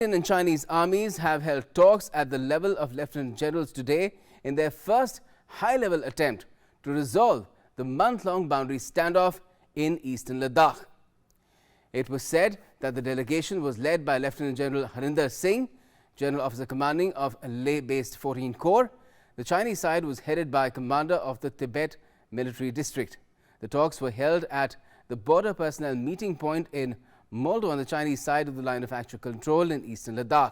Indian and Chinese armies have held talks at the level of lieutenant generals today in their first high-level attempt to resolve the month-long boundary standoff in eastern Ladakh. It was said that the delegation was led by Lieutenant General Harinder Singh, General Officer Commanding of Leh-based 14 Corps. The Chinese side was headed by Commander of the Tibet Military District. The talks were held at the border personnel meeting point in Moldo on the Chinese side of the line of actual control in eastern Ladakh.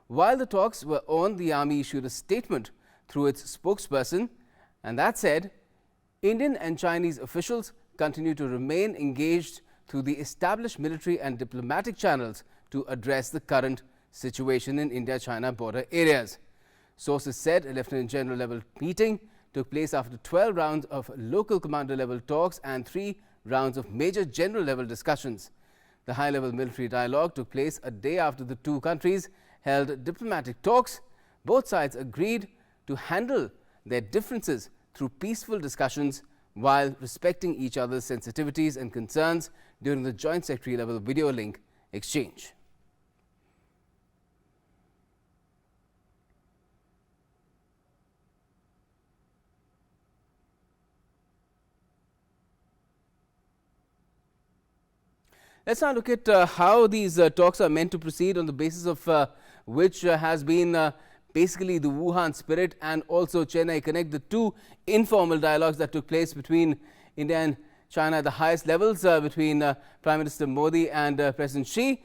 While the talks were on, the army issued a statement through its spokesperson, and that said, Indian and Chinese officials continue to remain engaged through the established military and diplomatic channels to address the current situation in India-China border areas. Sources said a Lieutenant General level meeting took place after 12 rounds of local commander level talks and 3 rounds of major general level discussions. The high-level military dialogue took place a day after the two countries held diplomatic talks. Both sides agreed to handle their differences through peaceful discussions while respecting each other's sensitivities and concerns during the Joint Secretary level video link exchange. Let's now look at how these talks are meant to proceed, on the basis of which has been basically the Wuhan spirit and also Chennai Connect, the two informal dialogues that took place between India and China at the highest levels, between Prime Minister Modi and President Xi.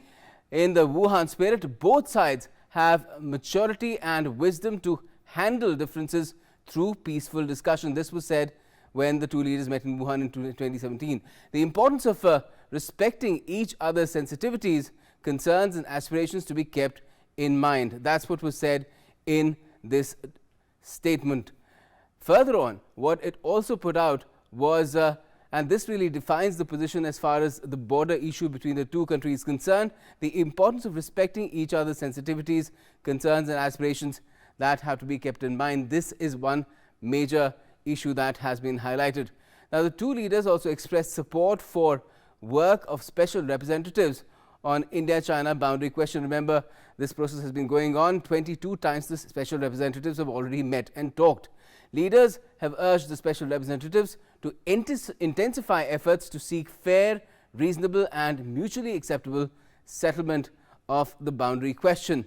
In the Wuhan spirit, both sides have maturity and wisdom to handle differences through peaceful discussion. This was said when the two leaders met in Wuhan in 2017. The importance of respecting each other's sensitivities, concerns and aspirations to be kept in mind. That's what was said in this statement. Further on, what it also put out was, and this really defines the position as far as the border issue between the two countries is concerned, the importance of respecting each other's sensitivities, concerns and aspirations that have to be kept in mind. This is one major issue that has been highlighted. Now, the two leaders also expressed support for work of special representatives on India-China boundary question. Remember, this process has been going on. 22 times the special representatives have already met and talked. Leaders have urged the special representatives to intensify efforts to seek fair, reasonable and mutually acceptable settlement of the boundary question.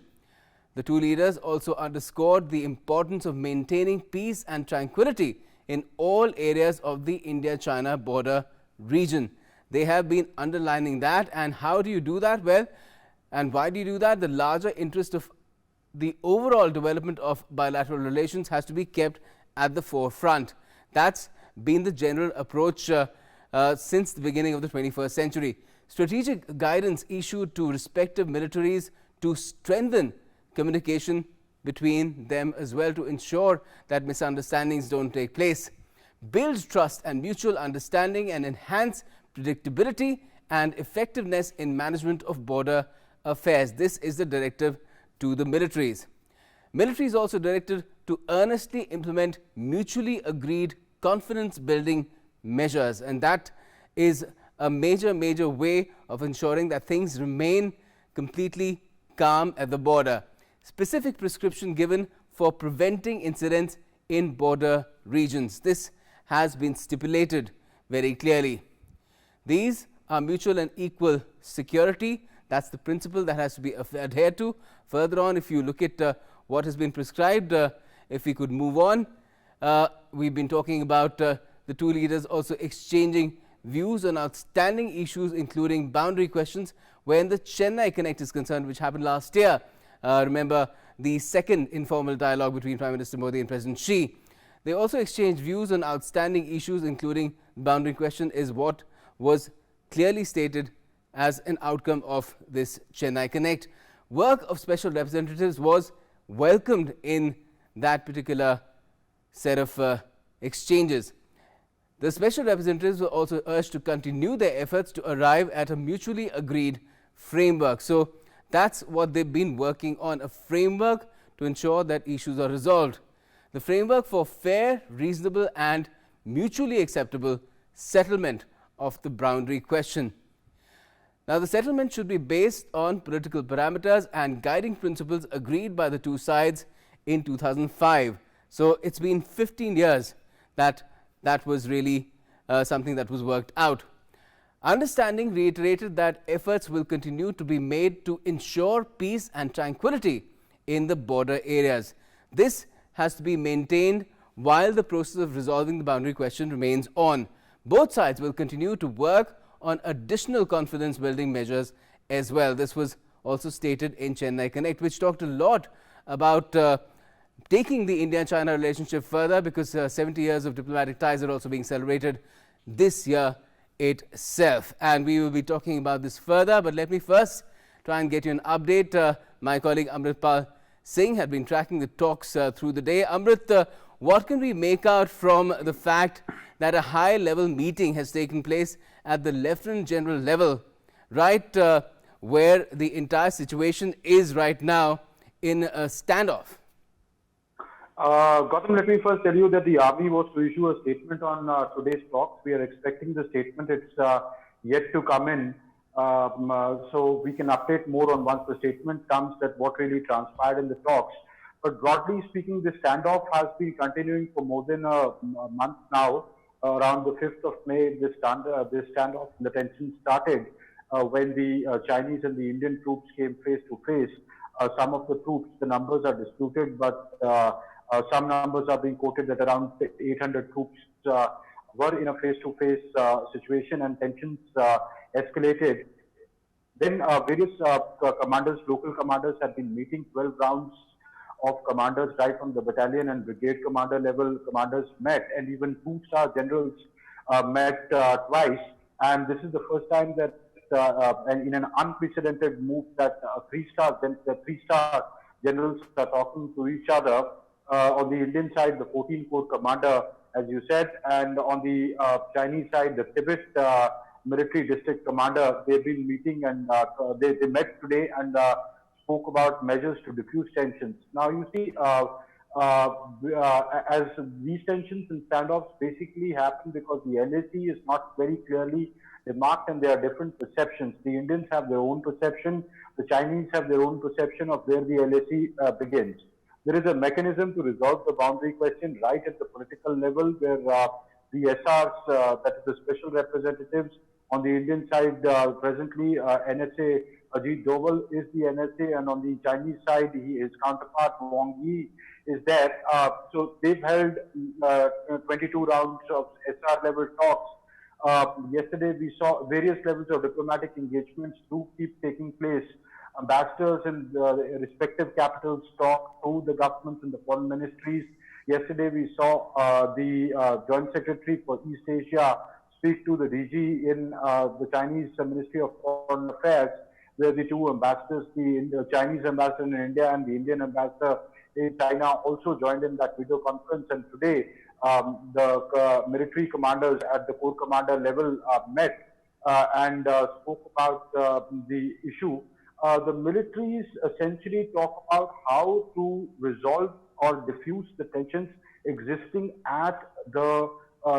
The two leaders also underscored the importance of maintaining peace and tranquility in all areas of the India-China border region. They have been underlining that. And how do you do that? Well, and why do you do that? The larger interest of the overall development of bilateral relations has to be kept at the forefront. That's been the general approach since the beginning of the 21st century. Strategic guidance issued to respective militaries to strengthen communication between them as well, to ensure that misunderstandings don't take place, build trust and mutual understanding, and enhance predictability and effectiveness in management of border affairs. This is the directive to the militaries. Military is also directed to earnestly implement mutually agreed confidence building measures, and that is a major way of ensuring that things remain completely calm at the border. Specific prescription given for preventing incidents in border regions. This has been stipulated very clearly. These are mutual and equal security. That's the principle that has to be adhered to. Further on, if you look at what has been prescribed, if we could move on, we've been talking about the two leaders also exchanging views on outstanding issues, including boundary questions, when the Chennai Connect is concerned, which happened last year. Remember the second informal dialogue between Prime Minister Modi and President Xi. They also exchanged views on outstanding issues, including boundary question, is what was clearly stated as an outcome of this Chennai Connect. Work of special representatives was welcomed in that particular set of exchanges. The special representatives were also urged to continue their efforts to arrive at a mutually agreed framework. So that's what they've been working on, a framework to ensure that issues are resolved. The framework for fair, reasonable and mutually acceptable settlement of the boundary question. Now, the settlement should be based on political parameters and guiding principles agreed by the two sides in 2005. So, it's been 15 years that was really something that was worked out. Understanding reiterated that efforts will continue to be made to ensure peace and tranquility in the border areas. This has to be maintained while the process of resolving the boundary question remains on. Both sides will continue to work on additional confidence building measures as well. This was also stated in Chennai Connect, which talked a lot about taking the India-China relationship further, because 70 years of diplomatic ties are also being celebrated this year itself. And we will be talking about this further, but let me first try and get you an update. My colleague Amritpal Singh had been tracking the talks through the day. Amrit, what can we make out from the fact that a high-level meeting has taken place at the Lieutenant General level, right where the entire situation is right now in a standoff? Gautam, let me first tell you that the army was to issue a statement on today's talks. We are expecting the statement. It's yet to come in. So we can update more on once the statement comes, that what really transpired in the talks. But broadly speaking, this standoff has been continuing for more than a month now. Around the 5th of May, this standoff, the tension started when the Chinese and the Indian troops came face to face. Some of the troops, the numbers are disputed, but some numbers are being quoted that around 800 troops were in a face-to-face situation, and tensions escalated. Then various commanders, local commanders, have been meeting. 12 rounds of commanders, right from the battalion and brigade commander level commanders met, and even two-star generals met twice. And this is the first time that in an unprecedented move that three-star generals are talking to each other. On the Indian side, the 14th Corps commander, as you said, and on the Chinese side, the Tibet military district commander. They've been meeting, and they met today and spoke about measures to diffuse tensions. Now, you see, as these tensions and standoffs basically happen because the LAC is not very clearly demarked, and there are different perceptions. The Indians have their own perception. The Chinese have their own perception of where the LAC begins. There is a mechanism to resolve the boundary question right at the political level, where the SRs, that is the special representatives on the Indian side, presently NSA Ajit Doval is the NSA, and on the Chinese side, his counterpart Wang Yi is there. So they've held 22 rounds of SR level talks. Yesterday, we saw various levels of diplomatic engagements do keep taking place. Ambassadors in the respective capitals talk to the governments and the foreign ministries. Yesterday, we saw the Joint Secretary for East Asia speak to the DG in the Chinese Ministry of Foreign Affairs, where the two ambassadors, the Chinese ambassador in India and the Indian ambassador in China, also joined in that video conference. And today, the military commanders at the Corps commander level met and spoke about the issue. The militaries essentially talk about how to resolve or diffuse the tensions existing at the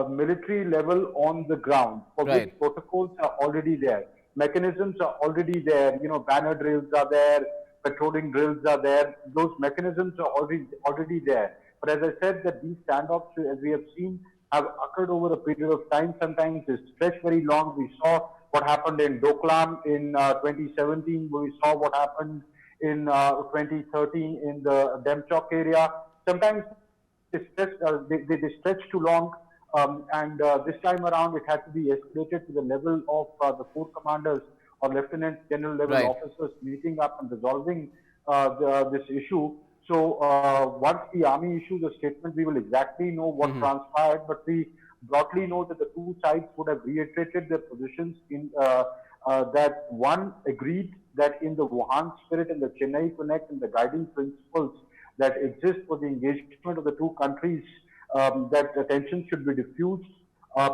military level on the ground, for which protocols are already there. Mechanisms are already there. You know, banner drills are there, patrolling drills are there. Those mechanisms are already there. But as I said, that these standoffs, as we have seen, have occurred over a period of time. Sometimes they stretch very long. We saw what happened in Doklam in 2017. We saw what happened in 2013 in the Demchok area. Sometimes they stretch too long. And this time around, it had to be escalated to the level of the Corps commanders or lieutenant general level officers meeting up and resolving this issue. So once the army issues a statement, we will exactly know what transpired. But we broadly know that the two sides would have reiterated their positions in that one agreed that in the Wuhan spirit and the Chennai Connect and the guiding principles that exist for the engagement of the two countries, that the tensions should be diffused.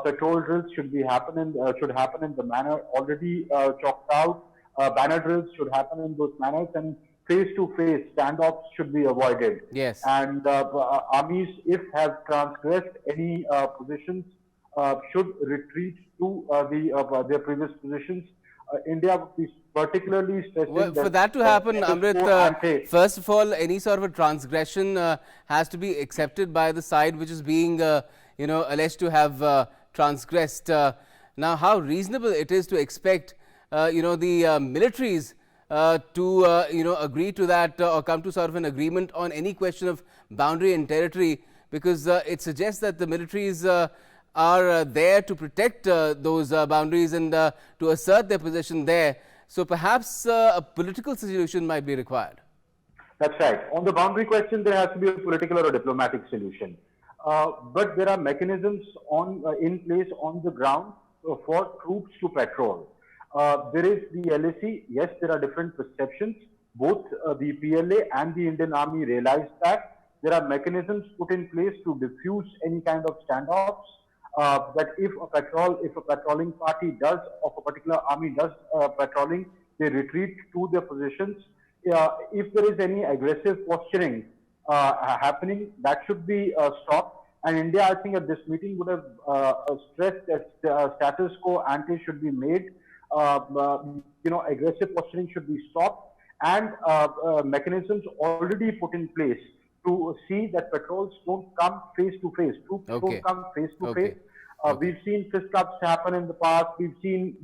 Patrol drills should happen in the manner already chalked out. Banner drills should happen in those manners, and face-to-face standoffs should be avoided. Yes. And armies, if have transgressed any positions, should retreat to their previous positions. India would be particularly stressing Well, for that that to happen, status Amrit, quo ante. first of all, any sort of a transgression has to be accepted by the side which is being, alleged to have transgressed. Now, how reasonable it is to expect, the militaries agree to that or come to sort of an agreement on any question of boundary and territory, because it suggests that the militaries are there to protect those boundaries and to assert their position there. So perhaps a political solution might be required. That's right. On the boundary question, there has to be a political or a diplomatic solution. But there are mechanisms in place on the ground for troops to patrol. There is the LAC. Yes, there are different perceptions. Both the PLA and the Indian Army realize that. There are mechanisms put in place to diffuse any kind of standoffs. That if a patrolling party does, of a particular army does patrolling, they retreat to their positions. If there is any aggressive posturing happening, that should be stopped. And India, I think, at this meeting would have stressed that status quo ante should be made. Aggressive posturing should be stopped, and mechanisms already put in place to see that patrols don't come face to face. Troops don't come face to face. We've seen fist-ups happen in the past. We've seen,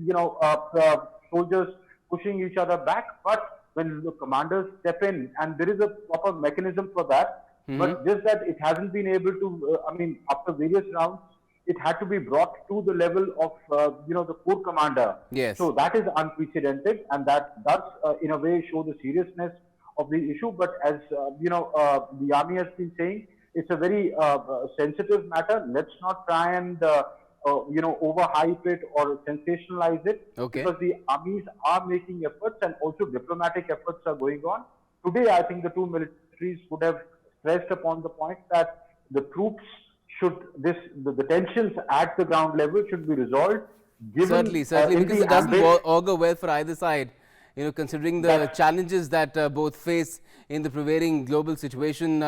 soldiers pushing each other back. But when the commanders step in, and there is a proper mechanism for that, but just that it hasn't been able to, after various rounds, it had to be brought to the level of, the corps commander. Yes. So that is unprecedented, and that does, in a way, show the seriousness of the issue. But as the army has been saying, it's a very sensitive matter. Let's not try and overhype it or sensationalize it, because the armies are making efforts, and also diplomatic efforts are going on. Today, I think the two militaries would have stressed upon the point that the troops the tensions at the ground level should be resolved. Certainly, because it doesn't augur well for either side. Considering the challenges that both face in the prevailing global situation,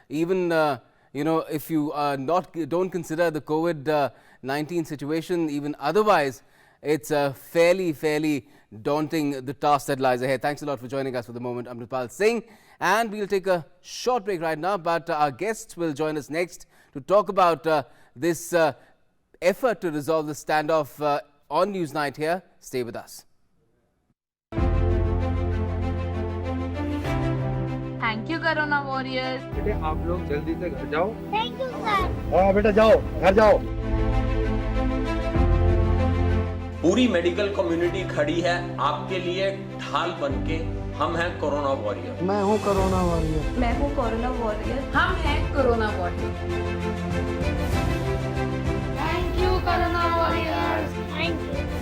even if you don't consider the COVID-19 situation, even otherwise, it's fairly daunting, the task that lies ahead. Thanks a lot for joining us for the moment, Amritpal Singh. And we'll take a short break right now, but our guests will join us next to talk about this effort to resolve the standoff on Newsnight here. Stay with us. Thank you corona warriors. बेटे आप लोग जल्दी से घर जाओ। Thank you sir. हाँ बेटा जाओ, घर जाओ। पूरी मेडिकल कम्युनिटी खड़ी है आपके लिए ढाल बनके। हम हैं कोरोना वॉरियर। मैं हूँ कोरोना वॉरियर। मैं हूँ कोरोना वॉरियर। हम हैं corona warrior. Thank you corona warriors.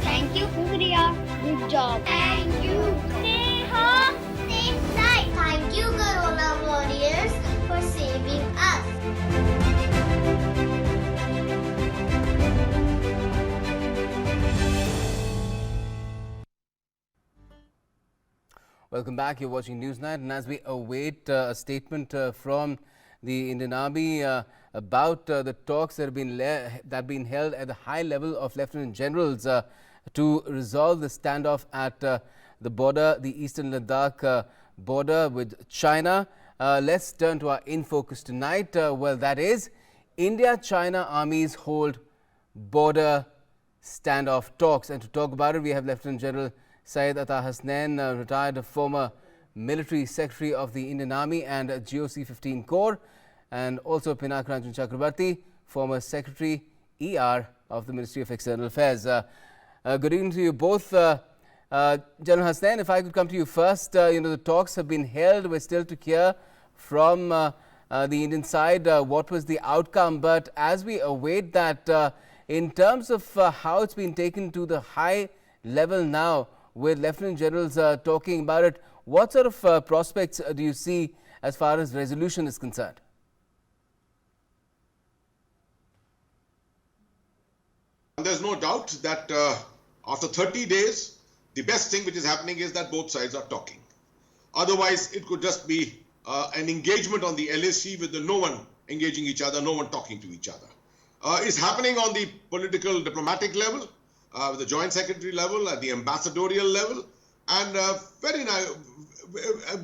Thank you शुक्रिया। Good job. Thank you. Stay home, stay safe. Thank you corona warriors for saving us. Welcome back. You're watching Newsnight, and as we await a statement from the Indian Army about the talks that have been held at the high level of Lieutenant Generals to resolve the standoff at the border, the Eastern Ladakh border with China. Let's turn to our in focus tonight. Well, that is India-China armies hold border standoff talks, and to talk about it, we have Lieutenant General Syed Ata Hasnain, retired former military secretary of the Indian Army and GOC 15 Corps, and also Pinak Ranjan Chakrabarti, former secretary ER of the Ministry of External Affairs. Good evening to you both. General Hasnain, if I could come to you first, the talks have been held. We're still to hear from the Indian side what was the outcome, but as we await that, in terms of how it's been taken to the high level now, with Lieutenant Generals talking about it, what sort of prospects do you see as far as resolution is concerned? There's no doubt that after 30 days, the best thing which is happening is that both sides are talking. Otherwise, it could just be an engagement on the LAC with no one engaging each other, no one talking to each other. It's happening on the political diplomatic level. with the joint secretary level, at the ambassadorial level, and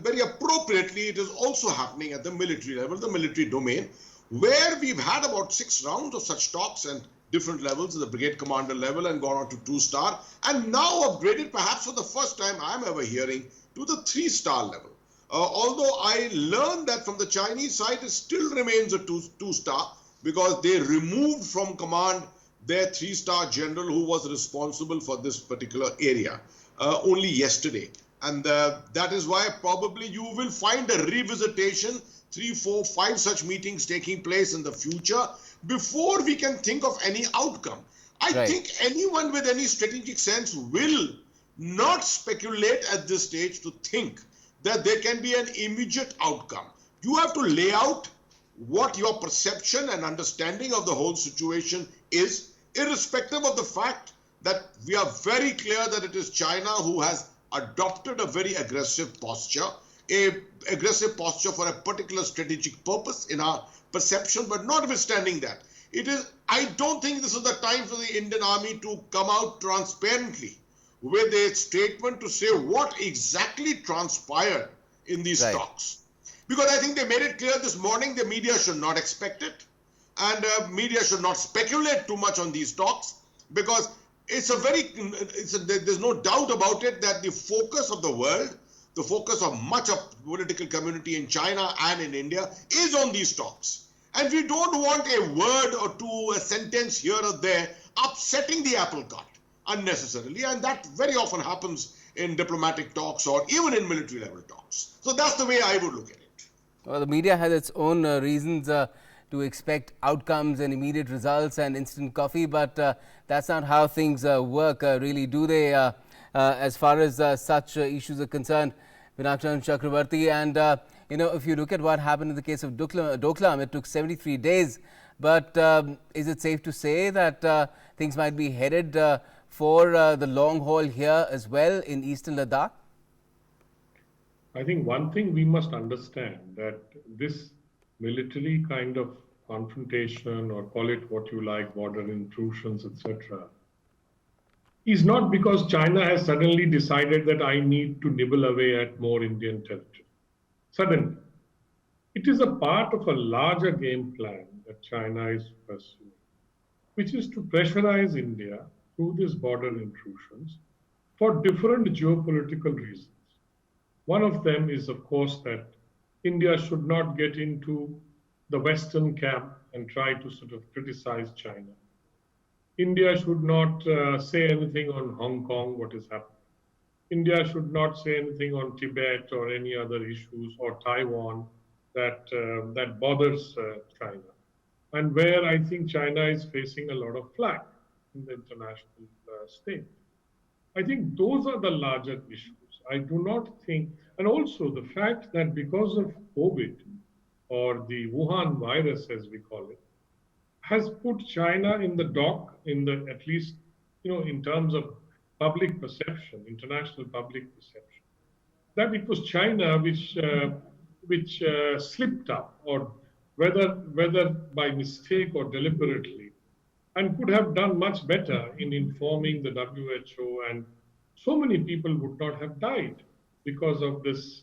very appropriately, it is also happening at the military level, the military domain, where we've had about 6 rounds of such talks and different levels, at the brigade commander level, and gone on to 2-star, and now upgraded perhaps for the first time I'm ever hearing to the 3-star level. Although I learned that from the Chinese side, it still remains a 2-star because they removed from command their 3-star general who was responsible for this particular area only yesterday. And that is why probably you will find a revisitation, 3, 4, 5 such meetings taking place in the future before we can think of any outcome. I think anyone with any strategic sense will not speculate at this stage to think that there can be an immediate outcome. You have to lay out what your perception and understanding of the whole situation is, irrespective of the fact that we are very clear that it is China who has adopted a very aggressive posture for a particular strategic purpose in our perception. But notwithstanding that, I don't think this is the time for the Indian Army to come out transparently with a statement to say what exactly transpired in these talks. Because I think they made it clear this morning the media should not expect it, and media should not speculate too much on these talks, because there's no doubt about it that the focus of the world, the focus of much of the political community in China and in India is on these talks. And we don't want a word or two, a sentence here or there, upsetting the apple cart unnecessarily. And that very often happens in diplomatic talks or even in military level talks. So that's the way I would look at it. Well, the media has its own reasons to expect outcomes and immediate results and instant coffee, but that's not how things work, really, do they? As far as such issues are concerned, Pinakchand Chakrabarti, and if you look at what happened in the case of Doklam, it took 73 days. But is it safe to say that things might be headed for the long haul here as well in eastern Ladakh? I think one thing we must understand, that this military kind of confrontation, or call it what you like, border intrusions, etc., is not because China has suddenly decided that I need to nibble away at more Indian territory. Suddenly. It is a part of a larger game plan that China is pursuing, which is to pressurize India through these border intrusions for different geopolitical reasons. One of them is, of course, that India should not get into the Western camp and try to sort of criticize China. India should not say anything on Hong Kong, what is happening. India should not say anything on Tibet or any other issues, or Taiwan that bothers China. And where I think China is facing a lot of flack in the international state. I think those are the larger issues. I do not think, and also the fact that because of COVID, or the Wuhan virus as we call it, has put China in the dock, at least, in terms of public perception, international public perception, that it was China which slipped up, or whether by mistake or deliberately, and could have done much better in informing the WHO, and so many people would not have died because of this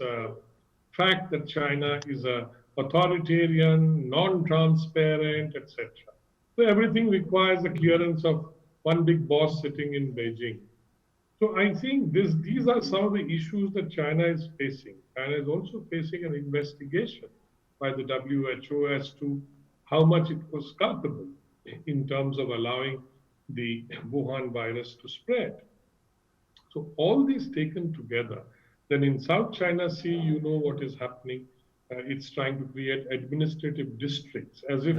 fact that China is a authoritarian, non-transparent, etc. So everything requires the clearance of one big boss sitting in Beijing. So I think these are some of the issues that China is facing. China is also facing an investigation by the WHO as to how much it was culpable in terms of allowing the Wuhan virus to spread. So all these taken together, then in South China Sea, you know what is happening. It's trying to create administrative districts as if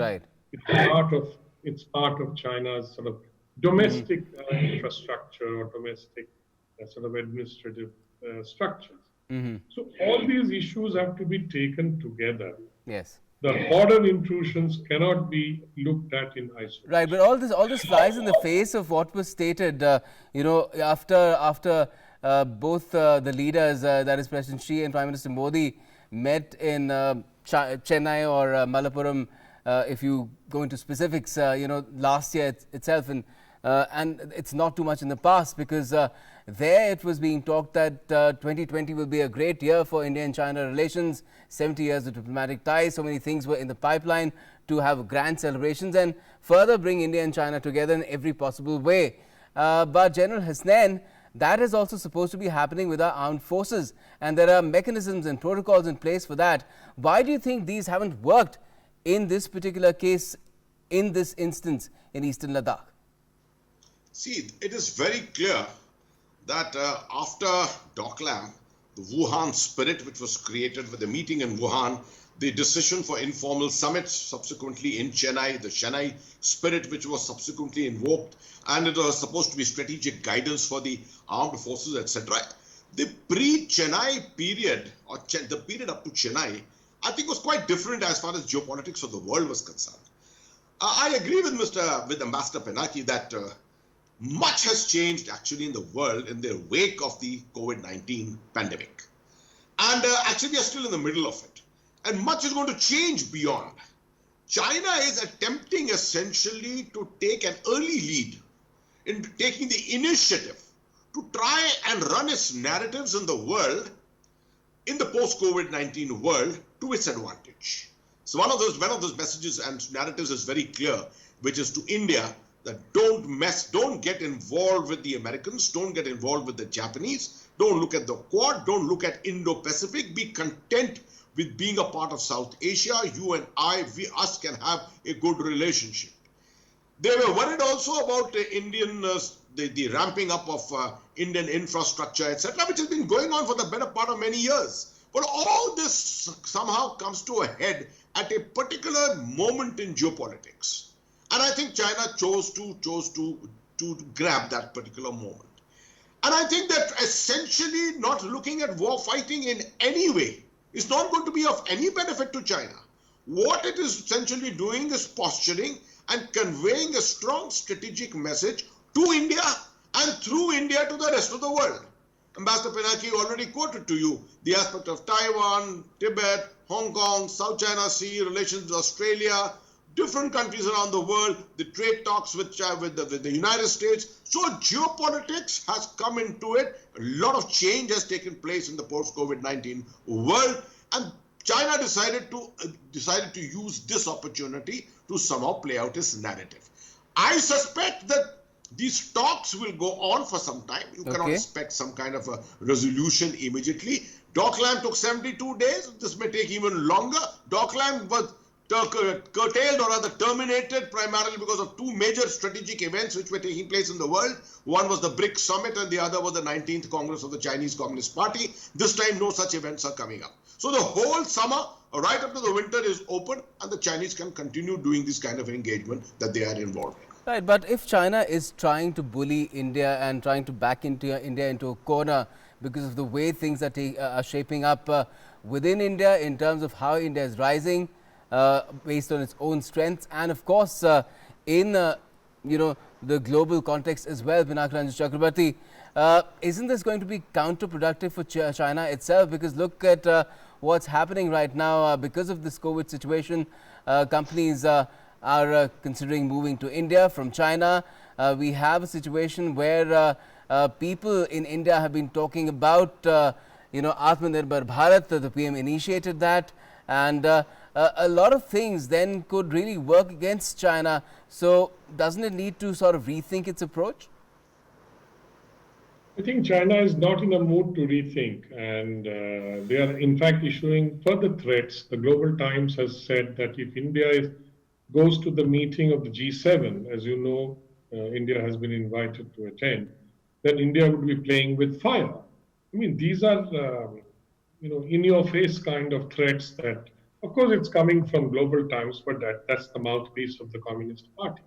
it's part of China's sort of domestic infrastructure, or domestic sort of administrative structures. So all these issues have to be taken together. Yes. The border intrusions cannot be looked at in isolation. Right, but all this flies in the face of what was stated. After both the leaders, that is President Xi and Prime Minister Modi, met in Chennai or Malappuram. If you go into specifics, last year itself in and it's not too much in the past, because there it was being talked that 2020 will be a great year for India and China relations. 70 years of diplomatic ties, so many things were in the pipeline to have grand celebrations and further bring India and China together in every possible way. But General Hasnain, that is also supposed to be happening with our armed forces, and there are mechanisms and protocols in place for that. Why do you think these haven't worked in this particular case, in this instance in Eastern Ladakh? See, it is very clear that after Doklam, the Wuhan spirit which was created with the meeting in Wuhan, the decision for informal summits subsequently in Chennai, the Chennai spirit which was subsequently invoked, and it was supposed to be strategic guidance for the armed forces, etc. The pre-Chennai period, or the period up to Chennai, I think was quite different as far as geopolitics of the world was concerned. I agree with Ambassador Pinaki that much has changed actually in the world in the wake of the COVID-19 pandemic. And actually we are still in the middle of it. And much is going to change beyond. China is attempting essentially to take an early lead in taking the initiative to try and run its narratives in the world, in the post-COVID-19 world, to its advantage. So one of those messages and narratives is very clear, which is to India that don't get involved with the Americans, don't get involved with the Japanese, don't look at the Quad, don't look at Indo-Pacific, be content with being a part of South Asia. You and us can have a good relationship. They were worried also about the ramping up of Indian infrastructure, etc., which has been going on for the better part of many years. But all this somehow comes to a head at a particular moment in geopolitics. And I think China chose to grab that particular moment. And I think that essentially not looking at war fighting in any way is not going to be of any benefit to China. What it is essentially doing is posturing and conveying a strong strategic message to India and through India to the rest of the world. Ambassador Pinaki already quoted to you the aspect of Taiwan, Tibet, Hong Kong, South China Sea, relations with Australia, different countries around the world, the trade talks with the United States. So geopolitics has come into it. A lot of change has taken place in the post-COVID-19 world, and China decided to use this opportunity to somehow play out its narrative. I suspect that these talks will go on for some time. You cannot expect some kind of a resolution immediately. Doklam took 72 days. This may take even longer. Doklam was curtailed or rather terminated primarily because of two major strategic events which were taking place in the world. One was the BRICS summit and the other was the 19th Congress of the Chinese Communist Party. This time no such events are coming up. So the whole summer right up to the winter is open, and the Chinese can continue doing this kind of engagement that they are involved in. Right, but if China is trying to bully India and trying to back India into a corner because of the way things are shaping up within India in terms of how India is rising based on its own strengths, and of course in the global context as well, Pinaki Chakrabarti, isn't this going to be counterproductive for China itself? Because look at what's happening right now because of this COVID situation. Companies are considering moving to India from China. We have a situation where people in India have been talking about Atmanirbhar Bharat. The PM initiated that, and a lot of things then could really work against China. So doesn't it need to sort of rethink its approach? I think China is not in a mood to rethink, and they are in fact issuing further threats. The Global Times has said that if India goes to the meeting of the G7, as you know, India has been invited to attend, then India would be playing with fire. I mean, these are in-your-face kind of threats that, of course, it's coming from Global Times, but that's the mouthpiece of the Communist Party.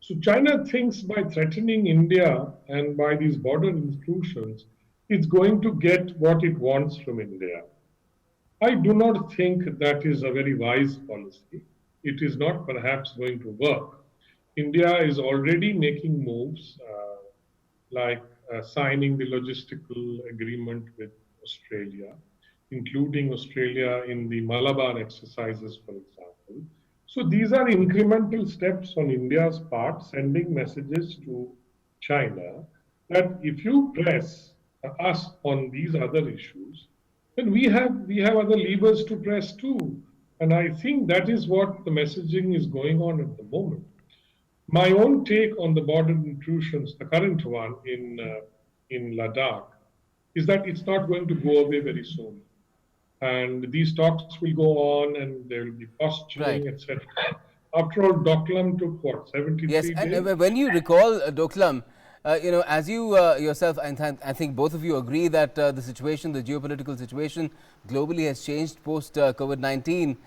So China thinks by threatening India and by these border intrusions, it's going to get what it wants from India. I do not think that is a very wise policy. It is not perhaps going to work. India is already making moves like signing the logistical agreement with Australia, including Australia in the Malabar exercises, for example. So these are incremental steps on India's part, sending messages to China that if you press us on these other issues, then we have other levers to press too. And I think that is what the messaging is going on at the moment. My own take on the border intrusions, the current one in Ladakh, is that it's not going to go away very soon. And these talks will go on and there will be posturing, Right. etc. After all, Doklam took what, 73 Yes, days? and when you recall, Doklam, as you yourself, I think both of you agree that the situation, the geopolitical situation globally has changed post COVID-19.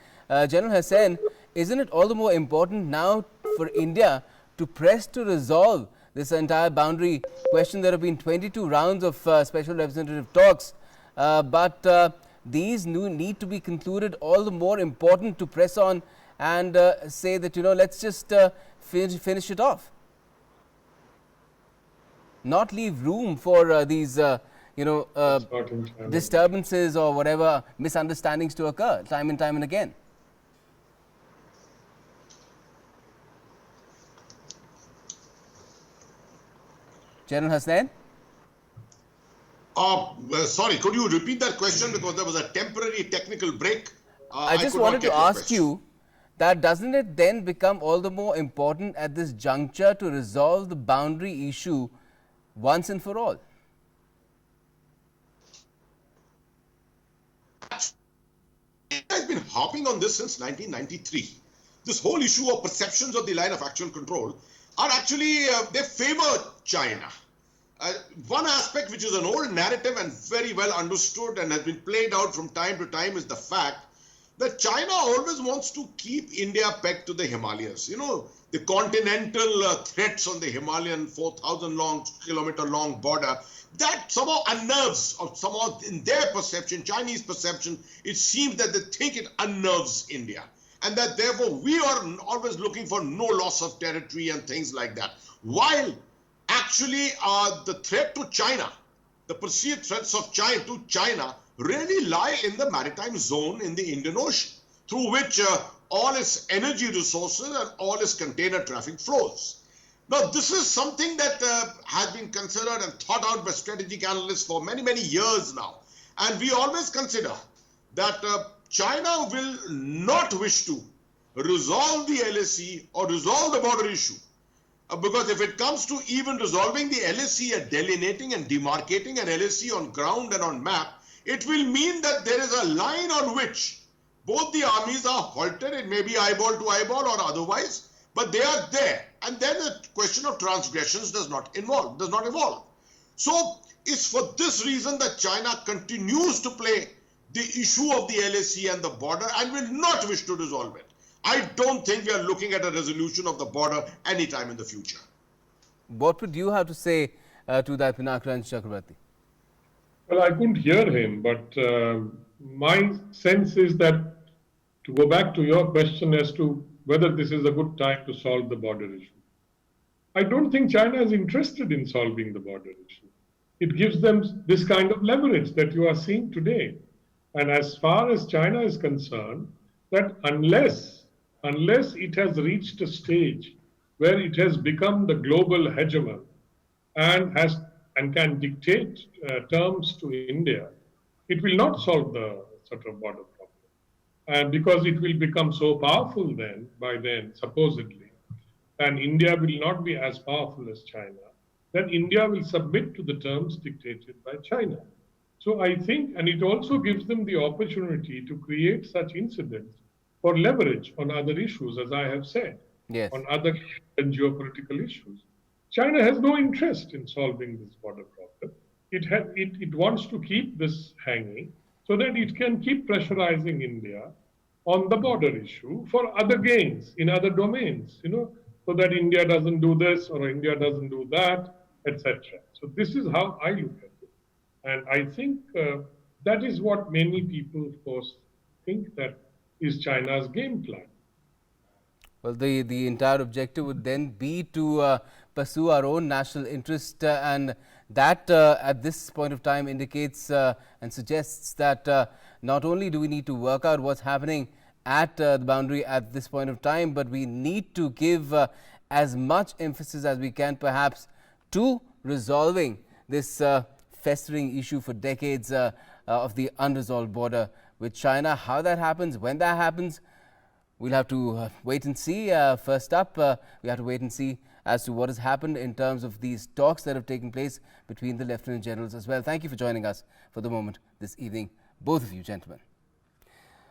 General Hussain, isn't it all the more important now for India to press to resolve this entire boundary question? There have been 22 rounds of special representative talks, but these need to be concluded. All the more important to press on and say that, let's just finish it off. Not leave room for these, disturbances or whatever misunderstandings to occur time and time and again. General Hussain? Sorry, could you repeat that question because there was a temporary technical break? I just could not wanted get to your ask question. you that doesn't it then become all the more important at this juncture to resolve the boundary issue once and for all? India has been harping on this since 1993. This whole issue of perceptions of the line of actual control are actually, they favor China. One aspect which is an old narrative and very well understood and has been played out from time to time is the fact that China always wants to keep India pegged to the Himalayas. The continental threats on the Himalayan 4,000 kilometer long border, that somehow unnerves, or somehow in their perception, Chinese perception, it seems that they think it unnerves India. And that therefore we are always looking for no loss of territory and things like that. While actually the threat to China, the perceived threats of China to China really lie in the maritime zone in the Indian Ocean, through which all its energy resources and all its container traffic flows. Now, this is something that has been considered and thought out by strategic analysts for many, many years now. And we always consider that China will not wish to resolve the LAC or resolve the border issue. Because if it comes to even resolving the LAC and delineating and demarcating an LAC on ground and on map, it will mean that there is a line on which both the armies are halted. It may be eyeball to eyeball or otherwise, but they are there. And then the question of transgressions does not evolve. So it's for this reason that China continues to play the issue of the LAC and the border and will not wish to resolve it. I don't think we are looking at a resolution of the border anytime in the future. What would you have to say to that, Pinakran Chakrabarti? Well, I couldn't hear him, but my sense is that, to go back to your question as to whether this is a good time to solve the border issue, I don't think China is interested in solving the border issue. It gives them this kind of leverage that you are seeing today. And as far as China is concerned, that unless it has reached a stage where it has become the global hegemon and can dictate terms to India, it will not solve the sort of border problem. And because it will become so powerful by then, supposedly, and India will not be as powerful as China, then India will submit to the terms dictated by China. So I think, and it also gives them the opportunity to create such incidents for leverage on other issues, as I have said, Yes. on other geopolitical issues. China has no interest in solving this border problem. It wants to keep this hanging so that it can keep pressurizing India on the border issue for other gains in other domains, so that India doesn't do this or India doesn't do that, etc. So this is how I look at it. And I think that is what many people, of course, think that is China's game plan. Well, the entire objective would then be to pursue our own national interest, and that at this point of time indicates and suggests that not only do we need to work out what's happening at the boundary at this point of time, but we need to give as much emphasis as we can perhaps to resolving this festering issue for decades of the unresolved border with China. How that happens, when that happens, we'll have to wait and see. First up, we have to wait and see as to what has happened in terms of these talks that have taken place between the Lieutenant Generals as well. Thank you for joining us for the moment this evening, both of you gentlemen.